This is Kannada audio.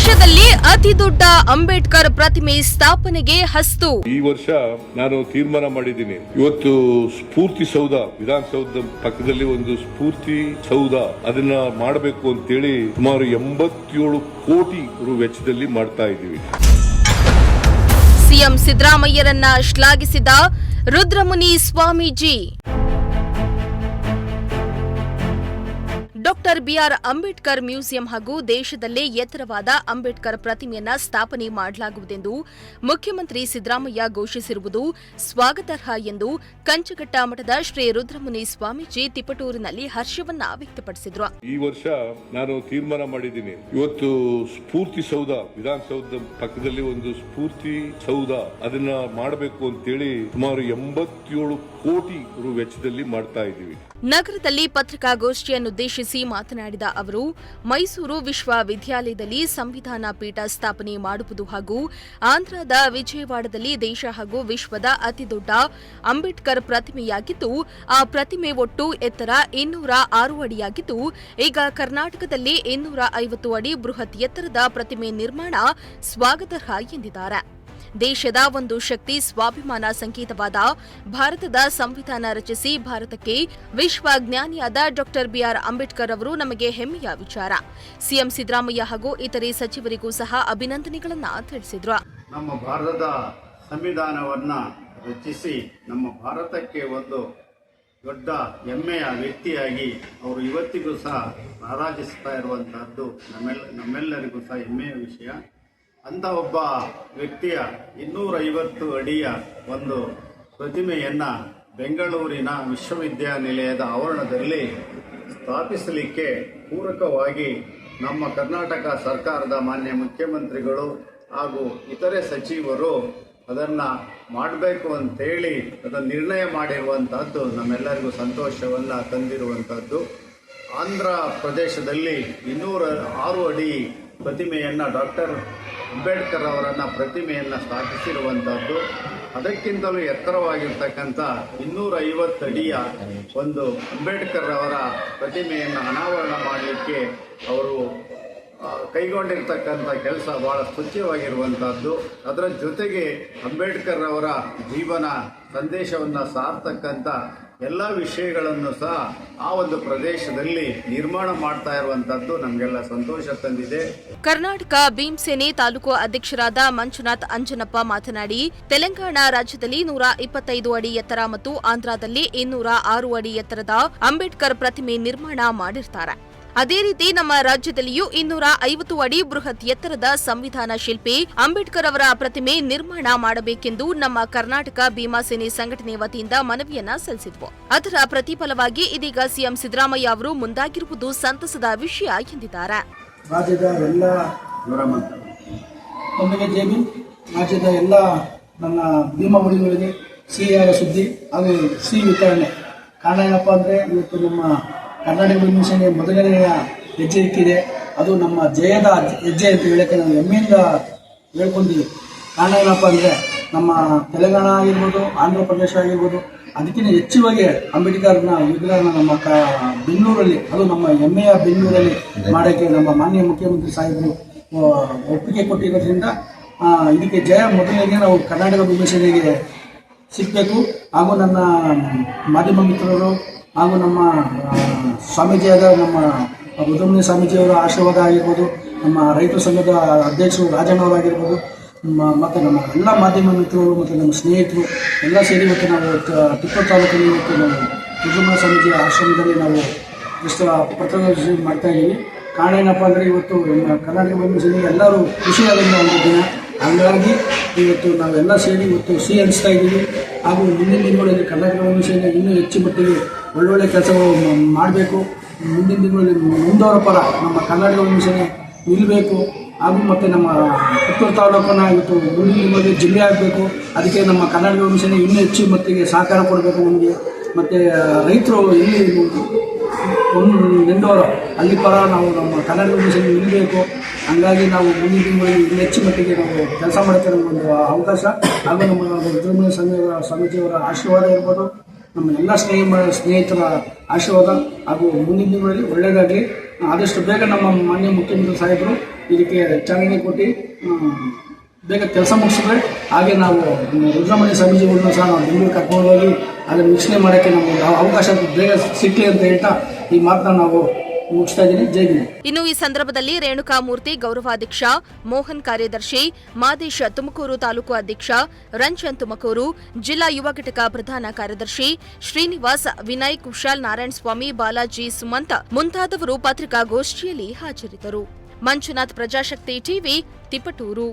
ದೇಶದಲ್ಲಿ ಅತಿ ದೊಡ್ಡ ಅಂಬೇಡ್ಕರ್ ಪ್ರತಿಮೆ ಸ್ಥಾಪನೆಗೆ ಹಸ್ತು. ಈ ವರ್ಷ ನಾನು ತೀರ್ಮಾನ ಮಾಡಿದ್ದೀನಿ. ಇವತ್ತು ಸ್ಫೂರ್ತಿ ಸೌಧ, ವಿಧಾನಸೌಧದ ಪಕ್ಕದಲ್ಲಿ ಒಂದು ಸ್ಫೂರ್ತಿ ಸೌಧ ಅದನ್ನ ಮಾಡಬೇಕು ಅಂತೇಳಿ ಸುಮಾರು 87 ಕೋಟಿ ರು ವೆಚ್ಚದಲ್ಲಿ ಮಾಡ್ತಾ ಇದ್ದೀವಿ. ಸಿಎಂ ಸಿದ್ದರಾಮಯ್ಯರನ್ನ ಶ್ಲಾಘಿಸಿದ Rudramuni Swamiji. Doctor B R Ambedkar museum ಹಾಗೂ ದೇಶದಲ್ಲೇ ಎತ್ತರವಾದ ಅಂಬೇಡ್ಕರ್ ಪ್ರತಿಮೆಯನ್ನ ಸ್ಥಾಪನೆ ಮಾಡಲಾಗುವುದೆಂದು ಮುಖ್ಯಮಂತ್ರಿ ಸಿದ್ದರಾಮಯ್ಯ ಘೋಷಿಸಿರುವುದು ಸ್ವಾಗತಾರ್ಹ ಎಂದು ಕಂಚಘಟ್ಟ ಮಠದ ಶ್ರೀ ರುದ್ರಮುನಿ ಸ್ವಾಮೀಜಿ ತಿಪಟೂರಿನಲ್ಲಿ ಹರ್ಷವನ್ನ ವ್ಯಕ್ತಪಡಿಸಿದರು. ಈ ವರ್ಷ ನಾನು ತೀರ್ಮಾನ ಮಾಡಿದ್ದೀನಿ. ಇವತ್ತು ಸ್ಫೂರ್ತಿ ಸೌಧ, ವಿಧಾನಸೌಧದ ಪಕ್ಕದಲ್ಲಿ ಒಂದು ಸ್ಫೂರ್ತಿ ಸೌಧ ಅದನ್ನ ಮಾಡಬೇಕು ಅಂತೇಳಿ ಸುಮಾರು 87 ಕೋಟಿ ರು ವೆಚ್ಚದಲ್ಲಿ ಮಾಡ್ತಾ ಇದ್ದೀವಿ. ನಗರದಲ್ಲಿ ಪತ್ರಿಕಾಗೋಷ್ಠಿಯನ್ನುದ್ದೇಶಿಸಿ ಮಾತನಾಡಿದ ಅವರು, ಮೈಸೂರು ವಿಶ್ವವಿದ್ಯಾಲಯದಲ್ಲಿ ಸಂವಿಧಾನ ಪೀಠ ಸ್ಥಾಪನೆ ಮಾಡುವುದು ಹಾಗೂ ಆಂಧ್ರದ ವಿಜಯವಾಡದಲ್ಲಿ ದೇಶ ಹಾಗೂ ವಿಶ್ವದ ಅತಿದೊಡ್ಡ ಅಂಬೇಡ್ಕರ್ ಪ್ರತಿಮೆಯಾಗಿದ್ದು, ಆ ಪ್ರತಿಮೆ ಒಟ್ಟು ಎತ್ತರ 206 ಅಡಿಯಾಗಿದ್ದು, ಈಗ ಕರ್ನಾಟಕದಲ್ಲಿ 250 ಅಡಿ ಬೃಹತ್ ಎತ್ತರದ ಪ್ರತಿಮೆ ನಿರ್ಮಾಣ ಸ್ವಾಗತಾರ್ಹ ಎಂದಿದ್ದಾರೆ. ದೇಶದ ಒಂದು ಶಕ್ತಿ ಸ್ವಾಭಿಮಾನ ಸಂಕೇತವಾದ ಭಾರತದ ಸಂವಿಧಾನ ರಚಿಸಿ ಭಾರತಕ್ಕೆ ವಿಶ್ವಜ್ಞಾನಿಯಾದ ಡಾಕ್ಟರ್ ಬಿಆರ್ ಅಂಬೇಡ್ಕರ್ ಅವರು ನಮಗೆ ಹೆಮ್ಮೆಯ ವಿಚಾರ. ಸಿಎಂ ಸಿದ್ದರಾಮಯ್ಯ ಹಾಗೂ ಇತರೆ ಸಚಿವರಿಗೂ ಸಹ ಅಭಿನಂದನೆಗಳನ್ನು ತಿಳಿಸಿದರು. ನಮ್ಮ ಭಾರತದ ಸಂವಿಧಾನವನ್ನ ರಚಿಸಿ ನಮ್ಮ ಭಾರತಕ್ಕೆ ಒಂದು ದೊಡ್ಡ ಹೆಮ್ಮೆಯ ವ್ಯಕ್ತಿಯಾಗಿ ಅವರು ಇವತ್ತಿಗೂ ಸಹ ರಾರಾಜಿಸ್ತಾ ಇರುವಂತಹದ್ದು ನಮ್ಮೆಲ್ಲರಿಗೂ ಸಹ ಹೆಮ್ಮೆಯ ವಿಷಯ. ಅಂತ ಒಬ್ಬ ವ್ಯಕ್ತಿಯ 250 ಅಡಿಯ ಒಂದು ಪ್ರತಿಮೆಯನ್ನು ಬೆಂಗಳೂರಿನ ವಿಶ್ವವಿದ್ಯಾನಿಲಯದ ಆವರಣದಲ್ಲಿ ಸ್ಥಾಪಿಸಲಿಕ್ಕೆ ಪೂರಕವಾಗಿ ನಮ್ಮ ಕರ್ನಾಟಕ ಸರ್ಕಾರದ ಮಾನ್ಯ ಮುಖ್ಯಮಂತ್ರಿಗಳು ಹಾಗೂ ಇತರೆ ಸಚಿವರು ಅದನ್ನು ಮಾಡಬೇಕು ಅಂತೇಳಿ ಅದನ್ನು ನಿರ್ಣಯ ಮಾಡಿರುವಂಥದ್ದು ನಮ್ಮೆಲ್ಲರಿಗೂ ಸಂತೋಷವನ್ನು ತಂದಿರುವಂಥದ್ದು. ಆಂಧ್ರ ಪ್ರದೇಶದಲ್ಲಿ 206 ಅಡಿ ಪ್ರತಿಮೆಯನ್ನು ಡಾಕ್ಟರ್ ಅಂಬೇಡ್ಕರ್ ಅವರನ್ನ ಪ್ರತಿಮೆಯನ್ನು ಸ್ಥಾಪಿಸಿರುವಂಥದ್ದು. ಅದಕ್ಕಿಂತಲೂ ಎತ್ತರವಾಗಿರ್ತಕ್ಕಂಥ 250 ಅಡಿಯ ಒಂದು ಅಂಬೇಡ್ಕರ್ ಅವರ ಪ್ರತಿಮೆಯನ್ನು ಅನಾವರಣ ಮಾಡಲಿಕ್ಕೆ ಅವರು ಕೈಗೊಂಡಿರ್ತಕ್ಕಂಥ ಕೆಲಸ ಬಹಳ ಸ್ತುತ್ಯವಾಗಿರುವಂಥದ್ದು. ಅದರ ಜೊತೆಗೆ ಅಂಬೇಡ್ಕರ್ ಅವರ ಜೀವನ ಸಂದೇಶವನ್ನು ಸಾರ್ತಕ್ಕಂಥ ಎಲ್ಲ ವಿಷಯಗಳನ್ನು ಸಹ ಆ ಒಂದು ಪ್ರದೇಶದಲ್ಲಿ ನಿರ್ಮಾಣ ಮಾಡ್ತಾ ಇರುವಂತದ್ದು ನಮಗೆಲ್ಲ ಸಂತೋಷ ತಂದಿದೆ. ಕರ್ನಾಟಕ ಭೀಮಸೇನೆ ತಾಲೂಕು ಅಧ್ಯಕ್ಷರಾದ ಮಂಜುನಾಥ್ ಅಂಜನಪ್ಪ ಮಾತನಾಡಿ, ತೆಲಂಗಾಣ ರಾಜ್ಯದಲ್ಲಿ 125 ಅಡಿ ಎತ್ತರ ಮತ್ತು ಆಂಧ್ರದಲ್ಲಿ 206 ಅಡಿ ಎತ್ತರದ ಅಂಬೇಡ್ಕರ್ ಪ್ರತಿಮೆ ನಿರ್ಮಾಣ ಮಾಡಿರ್ತಾರೆ. ಅದೇ ರೀತಿ ನಮ್ಮ ರಾಜ್ಯದಲ್ಲಿಯೂ 250 ಅಡಿ ಬೃಹತ್ ಎತ್ತರದ ಸಂವಿಧಾನ ಶಿಲ್ಪಿ ಅಂಬೇಡ್ಕರ್ ಅವರ ಪ್ರತಿಮೆ ನಿರ್ಮಾಣ ಮಾಡಬೇಕೆಂದು ನಮ್ಮ ಕರ್ನಾಟಕ ಭೀಮಸೇನೆ ಸಂಘಟನೆ ವತಿಯಿಂದ ಮನವಿಯನ್ನ ಸಲ್ಲಿಸಿದ್ವು. ಅದರ ಪ್ರತಿಫಲವಾಗಿ ಇದೀಗ ಸಿಎಂ ಸಿದ್ದರಾಮಯ್ಯ ಅವರು ಮುಂದಾಗಿರುವುದು ಸಂತಸದ ವಿಷಯ ಎಂದಿದ್ದಾರೆ. ರಾಜ್ಯದ ಎಲ್ಲ ರಾಜ್ಯದ ಎಲ್ಲ ನನ್ನ ಭೀಮ ಮುಡಿಗಳಿಗೆ ಸಿಹಿಯಾದ ಸುದ್ದಿ ಹಾಗೂ ಸಿಹಿ ವಿತರಣೆ. ಕಾರಣ ಏನಪ್ಪ ಅಂದರೆ ಇವತ್ತು ನಮ್ಮ ಕರ್ನಾಟಕ ಭೀಮಸೇನೆ ಮೊದಲನೆಯ ಹೆಜ್ಜೆ ಇಕ್ಕಿದೆ. ಅದು ನಮ್ಮ ಜಯದ ಹೆಜ್ಜೆ ಅಂತ ಹೇಳಕ್ಕೆ ನಾವು ಹೆಮ್ಮೆಯಿಂದ ಹೇಳ್ಕೊಂಡಿದ್ದೀವಿ. ಕಾರಣ ಏನಪ್ಪ ಅಂದರೆ ನಮ್ಮ ತೆಲಂಗಾಣ ಆಗಿರ್ಬೋದು, ಆಂಧ್ರ ಪ್ರದೇಶ ಆಗಿರ್ಬೋದು, ಅದಕ್ಕಿಂತ ಹೆಚ್ಚುವಾಗಿ ಅಂಬೇಡ್ಕರ್ನ ವಿಗ್ರಹನ ನಮ್ಮ ಬೆಂಗಳೂರಲ್ಲಿ, ಅದು ನಮ್ಮ ಹೆಮ್ಮೆಯ ಬೆಂಗಳೂರಲ್ಲಿ ಮಾಡೋಕ್ಕೆ ನಮ್ಮ ಮಾನ್ಯ ಮುಖ್ಯಮಂತ್ರಿ ಸಾಹೇಬರು ಒಪ್ಪಿಗೆ ಕೊಟ್ಟಿರೋದ್ರಿಂದ ಇದಕ್ಕೆ ಜಯ ಮೊದಲಿಗೆ ನಾವು ಕರ್ನಾಟಕ ಭೀಮಸೇನೆಗೆ ಸಿಗಬೇಕು. ಹಾಗೂ ನನ್ನ ಮಾಧ್ಯಮ ಮಿತ್ರರು ಹಾಗೂ ನಮ್ಮ ಸ್ವಾಮೀಜಿಯಾದ ನಮ್ಮ ರುದ್ರಮುನಿ ಸ್ವಾಮೀಜಿಯವರ ಆಶೀರ್ವಾದ ಆಗಿರ್ಬೋದು, ನಮ್ಮ ರೈತ ಸಂಘದ ಅಧ್ಯಕ್ಷರು ರಾಜಣ್ಣವರಾಗಿರ್ಬೋದು, ಮತ್ತು ನಮ್ಮ ಎಲ್ಲ ಮಾಧ್ಯಮ ಮಿತ್ರರು ಮತ್ತು ನಮ್ಮ ಸ್ನೇಹಿತರು ಎಲ್ಲ ಸೇರಿ ಇವತ್ತು ನಾವು ತಿಪ್ಪೂರು ತಾಲೂಕಲ್ಲಿ ಇವತ್ತು ನಾವು ರುದ್ರಮುನಿ ಸ್ವಾಮೀಜಿಯ ಆಶ್ರಮದಲ್ಲಿ ನಾವು ಪತ್ರಗೋಷ್ಠಿ ಮಾಡ್ತಾ ಇದ್ದೀವಿ. ಕಾರಣ ಏನಪ್ಪ ಅಂದರೆ ಇವತ್ತು ನಮ್ಮ ಕರ್ನಾಟಕ ಭೀಮಸೇನೆಗೆ ಎಲ್ಲರೂ ಖುಷಿಯಾದಂಥ ಒಂದು ದಿನ. ಹಾಗಾಗಿ ಇವತ್ತು ನಾವೆಲ್ಲ ಸೇರಿ ಇವತ್ತು ಸಿಹಿ ಹಂಚ್ತಾ ಇದ್ದೀವಿ. ಹಾಗೂ ಮುಂದಿನ ದಿನಗಳಲ್ಲಿ ಕರ್ನಾಟಕ ಭೀಮಸೇನೆ ಇನ್ನೂ ಹೆಚ್ಚು ಮಟ್ಟಿಗೆ ಒಳ್ಳೊಳ್ಳೆ ಕೆಲಸಗಳು ಮಾಡಬೇಕು. ಮುಂದಿನ ದಿನಗಳಲ್ಲಿ ಮುಂದವರ ಪರ ನಮ್ಮ ಕರ್ನಾಟಕ ಭೀಮಸೇನೆ ನಿಲ್ಲಬೇಕು. ಹಾಗೂ ಮತ್ತು ನಮ್ಮ ಪುತ್ತೂರು ತಾಲೂಕನ್ನು ಇವತ್ತು ಮುಂದಿನ ದಿನಗಳಲ್ಲಿ ಜಿಲ್ಲೆ ಆಗಬೇಕು. ಅದಕ್ಕೆ ನಮ್ಮ ಕರ್ನಾಟಕ ಭೀಮಸೇನೆ ಇನ್ನೂ ಹೆಚ್ಚು ಮಟ್ಟಿಗೆ ಸಹಕಾರ ಕೊಡಬೇಕು ನಮಗೆ. ಮತ್ತು ರೈತರು ಎಲ್ಲಿ ಒಂದು ನಿಂದವರು ಅಲ್ಲಿ ಪರ ನಾವು ನಮ್ಮ ಕರ್ನಾಟಕ ಭೀಮಸೇನೆ ನಿಲ್ಲಬೇಕು. ಹಂಗಾಗಿ ನಾವು ಮುಂದಿನ ದಿನಗಳಲ್ಲಿ ಇನ್ನೂ ಹೆಚ್ಚು ಮಟ್ಟಿಗೆ ನಾವು ಕೆಲಸ ಮಾಡೋಕ್ಕೆ ನಮಗೊಂದು ಅವಕಾಶ ಹಾಗೂ ನಮ್ಮ ರುದ್ರಮುನಿ ಸ್ವಾಮೀಜಿಯವರ ಆಶೀರ್ವಾದ ಇರ್ಬೋದು, ನಮ್ಮ ಎಲ್ಲ ಸ್ನೇಹಿತರ ಆಶೀರ್ವಾದ ಹಾಗೂ ಮುಂದಿನ ದಿನಗಳಲ್ಲಿ ಒಳ್ಳೆಯದಾಗಲಿ. ಆದಷ್ಟು ಬೇಗ ನಮ್ಮ ಮಾನ್ಯ ಮುಖ್ಯಮಂತ್ರಿ ಸಾಹೇಬರು ಇದಕ್ಕೆ ಚಾಲನೆ ಕೊಟ್ಟು ಬೇಗ ಕೆಲಸ ಮುಗಿಸಿದ್ರೆ ಹಾಗೆ ನಾವು ರುದ್ರಮುನಿ ಸ್ವಾಮೀಜಿಗಳನ್ನ ಸಹ ನಾವು ಬೆಂಗಳೂರು ಕರ್ಕೊಂಡು ಹೋಗಿ ಅದನ್ನು ವೀಕ್ಷಣೆ ಮಾಡೋಕ್ಕೆ ನಮಗೆ ಅವಕಾಶ ಬೇಗ ಸಿಕ್ಕಲಿ ಅಂತ ಹೇಳ್ತಾ ಈ ಮಾತನ್ನ ನಾವು ಮುಗಿಸ್ತಾ ಇದ್ದೀನಿ. ಜೈ ಹಿಂದ್. ಇನ್ನು ಈ ಸಂದರ್ಭದಲ್ಲಿ ರೇಣುಕಾಮೂರ್ತಿ ಗೌರವಾಧ್ಯಕ್ಷ, ಮೋಹನ್ ಕಾರ್ಯದರ್ಶಿ, ಮಾದೇಶ ತುಮಕೂರು ತಾಲೂಕು ಅಧ್ಯಕ್ಷ, ರಂಜನ್ ತುಮಕೂರು ಜಿಲ್ಲಾ ಯುವ ಘಟಕ ಪ್ರಧಾನ ಕಾರ್ಯದರ್ಶಿ, ಶ್ರೀನಿವಾಸ್, ವಿನಯ್, ಕುಶಾಲ್, ನಾರಾಯಣಸ್ವಾಮಿ, ಬಾಲಾಜಿ, ಸುಮಂತ್ ಮುಂತಾದವರು ಪತ್ರಿಕಾಗೋಷ್ಠಿಯಲ್ಲಿ ಹಾಜರಿದ್ದರು. ಮಂಜುನಾಥ್, ಪ್ರಜಾಶಕ್ತಿ ಟಿವಿ, ತಿಪಟೂರು.